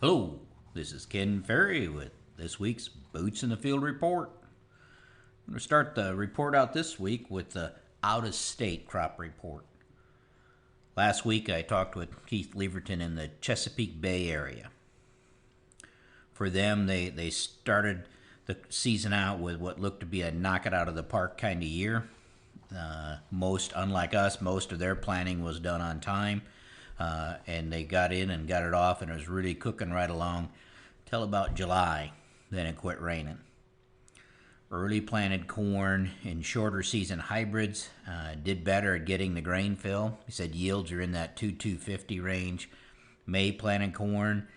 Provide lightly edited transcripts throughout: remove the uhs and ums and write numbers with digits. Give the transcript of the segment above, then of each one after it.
Hello, this is Ken Ferry with this week's Boots in the Field report. I'm going to start the report out this week with the out-of-state crop report. Last week I talked with Keith Leverton in the Chesapeake Bay area. For them, they started the season out with what looked to be a knock-it-out-of-the-park kind of year. Unlike us, most of their planning was done on time. And they got in and got it off, and it was really cooking right along till about July. Then it quit raining. Early planted corn and shorter season hybrids did better at getting the grain fill. He said yields are in that 250 range. May planted corn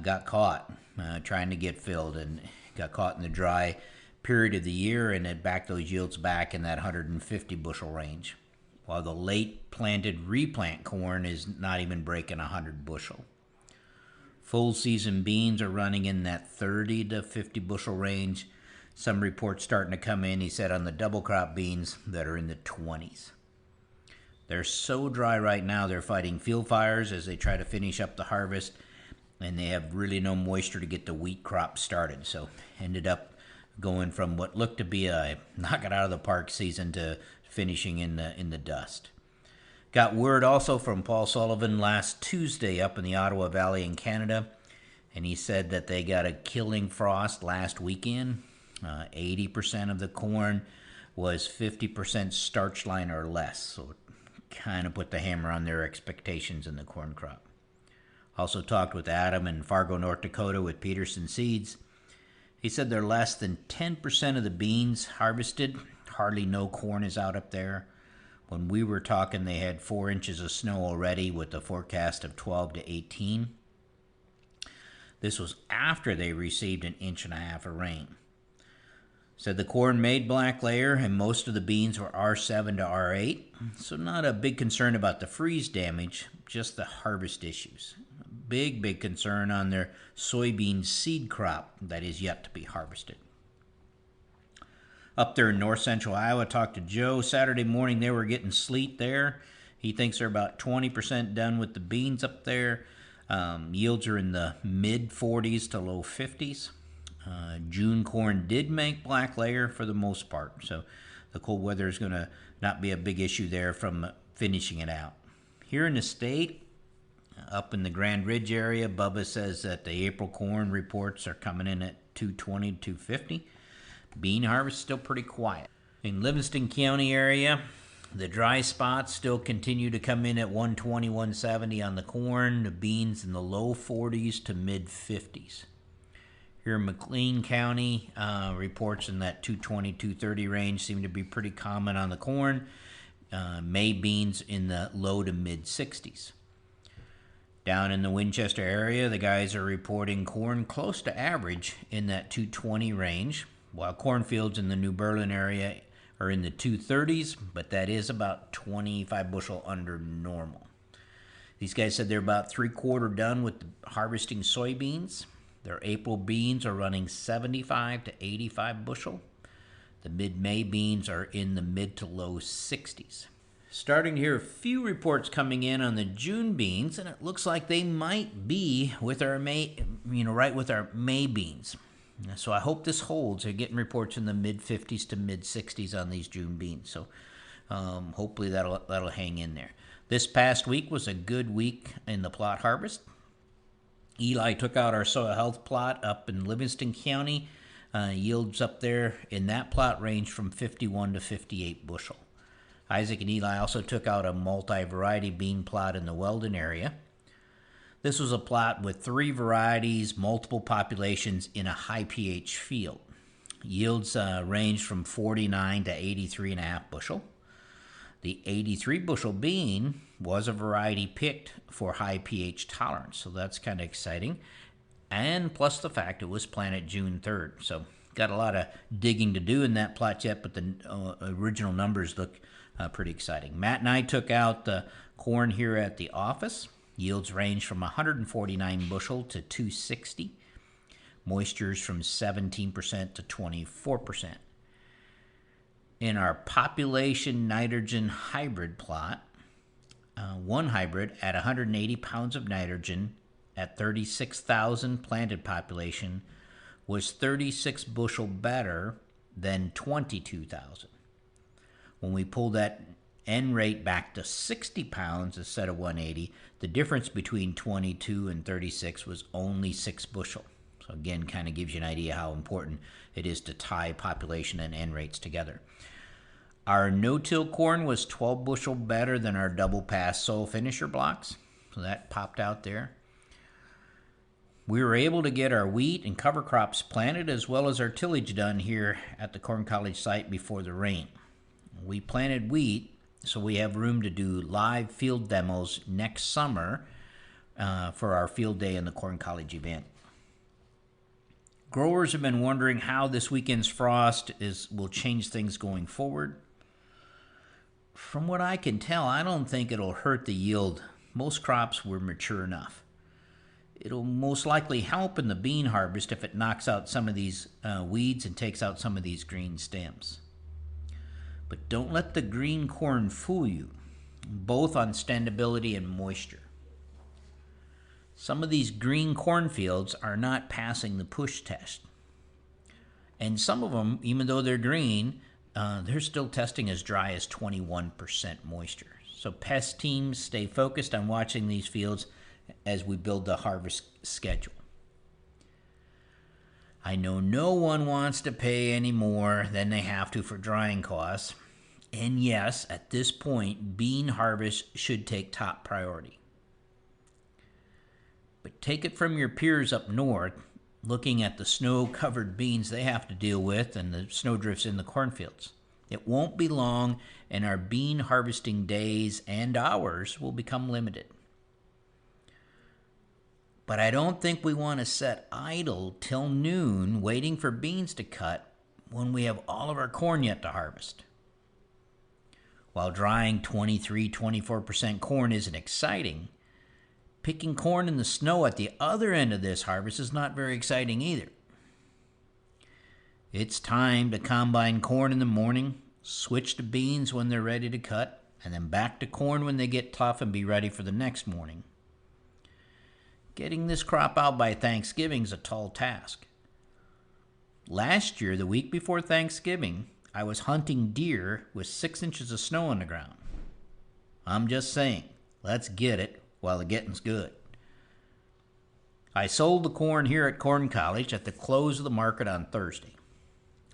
got caught trying to get filled and got caught in the dry period of the year, and it backed those yields back in that 150 bushel range, while the late planted replant corn is not even breaking 100 bushel. Full season beans are running in that 30 to 50 bushel range. Some reports starting to come in, he said, on the double crop beans that are in the 20s. They're so dry right now, they're fighting field fires as they try to finish up the harvest, and they have really no moisture to get the wheat crop started. So ended up going from what looked to be a knock it out of the park season to finishing in the dust. Got word also from Paul Sullivan last Tuesday up in the Ottawa Valley in Canada, and he said that they got a killing frost last weekend. 80% of the corn was 50% starch line or less, so it kind of put the hammer on their expectations in the corn crop. Also talked with Adam in Fargo, North Dakota with Peterson Seeds. He said they're less than 10% of the beans harvested. Hardly no corn is out up there. When we were talking, they had 4 inches of snow already with a forecast of 12 to 18. This was after they received 1.5 inches of rain. Said the corn made black layer and most of the beans were R7 to R8, so not a big concern about the freeze damage, just the harvest issues. Big concern on their soybean seed crop that is yet to be harvested. Up there in north central Iowa, talked to Joe. Saturday morning they were getting sleet there. He thinks they're about 20% done with the beans up there. Yields are in the mid 40s to low 50s. June corn did make black layer for the most part, so the cold weather is going to not be a big issue there from finishing it out. Here in the state, up in the Grand Ridge area, Bubba says that the April corn reports are coming in at 220 to 250. Bean harvest still pretty quiet. In Livingston County area, the dry spots still continue to come in at 120, 170 on the corn. The beans in the low 40s to mid 50s. Here in McLean County, reports in that 220, 230 range seem to be pretty common on the corn. May beans in the low to mid 60s. Down in the Winchester area, the guys are reporting corn close to average in that 220 range, while cornfields in the New Berlin area are in the 230s, but that is about 25 bushel under normal. These guys said they're about 3/4 done with harvesting soybeans. Their April beans are running 75 to 85 bushel. The mid-May beans are in the mid to low 60s. Starting to hear a few reports coming in on the June beans, and it looks like they might be with our May, right with our May beans. So I hope this holds. They're getting reports in the mid 50s to mid 60s on these June beans. So hopefully that'll hang in there. This past week was a good week in the plot harvest. Eli took out our soil health plot up in Livingston County. Yields up there in that plot range from 51 to 58 bushel. Isaac and Eli also took out a multi-variety bean plot in the Weldon area. This was a plot with 3 varieties, multiple populations in a high pH field. Yields ranged from 49 to 83.5 bushel. The 83 bushel bean was a variety picked for high pH tolerance, so that's kind of exciting. And plus the fact it was planted June 3rd, so got a lot of digging to do in that plot yet, but the original numbers look pretty exciting. Matt and I took out the corn here at the office. Yields range from 149 bushel to 260. Moistures from 17% to 24%. In our population nitrogen hybrid plot, one hybrid at 180 pounds of nitrogen at 36,000 planted population was 36 bushel better than 22,000. When we pulled that N rate back to 60 pounds instead of 180, the difference between 22 and 36 was only 6 bushel. So again, kind of gives you an idea how important it is to tie population and N rates together. Our no-till corn was 12 bushel better than our double pass soil finisher blocks. So that popped out there. We were able to get our wheat and cover crops planted as well as our tillage done here at the Corn College site before the rain. We planted wheat so we have room to do live field demos next summer for our field day in the Corn College event. Growers have been wondering how this weekend's frost will change things going forward. From what I can tell, I don't think it'll hurt the yield. Most crops were mature enough. It'll most likely help in the bean harvest if it knocks out some of these weeds and takes out some of these green stems. But don't let the green corn fool you, both on standability and moisture. Some of these green cornfields are not passing the push test. And some of them, even though they're green, they're still testing as dry as 21% moisture. So pest teams stay focused on watching these fields as we build the harvest schedule. I know no one wants to pay any more than they have to for drying costs. And yes, at this point, bean harvest should take top priority. But take it from your peers up north, looking at the snow-covered beans they have to deal with and the snowdrifts in the cornfields. It won't be long, and our bean harvesting days and hours will become limited. But I don't think we want to sit idle till noon waiting for beans to cut when we have all of our corn yet to harvest. While drying 23-24% corn isn't exciting, picking corn in the snow at the other end of this harvest is not very exciting either. It's time to combine corn in the morning, switch to beans when they're ready to cut, and then back to corn when they get tough and be ready for the next morning. Getting this crop out by Thanksgiving is a tall task. Last year, the week before Thanksgiving, I was hunting deer with 6 inches of snow on the ground. I'm just saying, let's get it while the getting's good. I sold the corn here at Corn College at the close of the market on Thursday.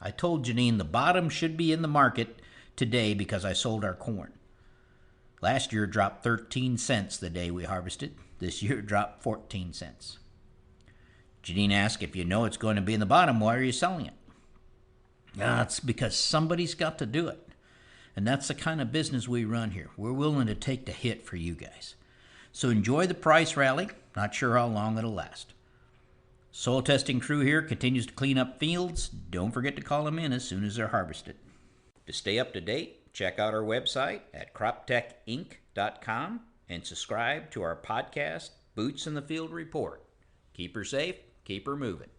I told Janine the bottom should be in the market today because I sold our corn. Last year it dropped 13 cents the day we harvested. This year it dropped 14 cents. Janine asked, if you know it's going to be in the bottom, why are you selling it? It's because somebody's got to do it. And that's the kind of business we run here. We're willing to take the hit for you guys. So enjoy the price rally. Not sure how long it'll last. Soil testing crew here continues to clean up fields. Don't forget to call them in as soon as they're harvested. To stay up to date, check out our website at croptechinc.com and subscribe to our podcast, Boots in the Field Report. Keep her safe, keep her moving.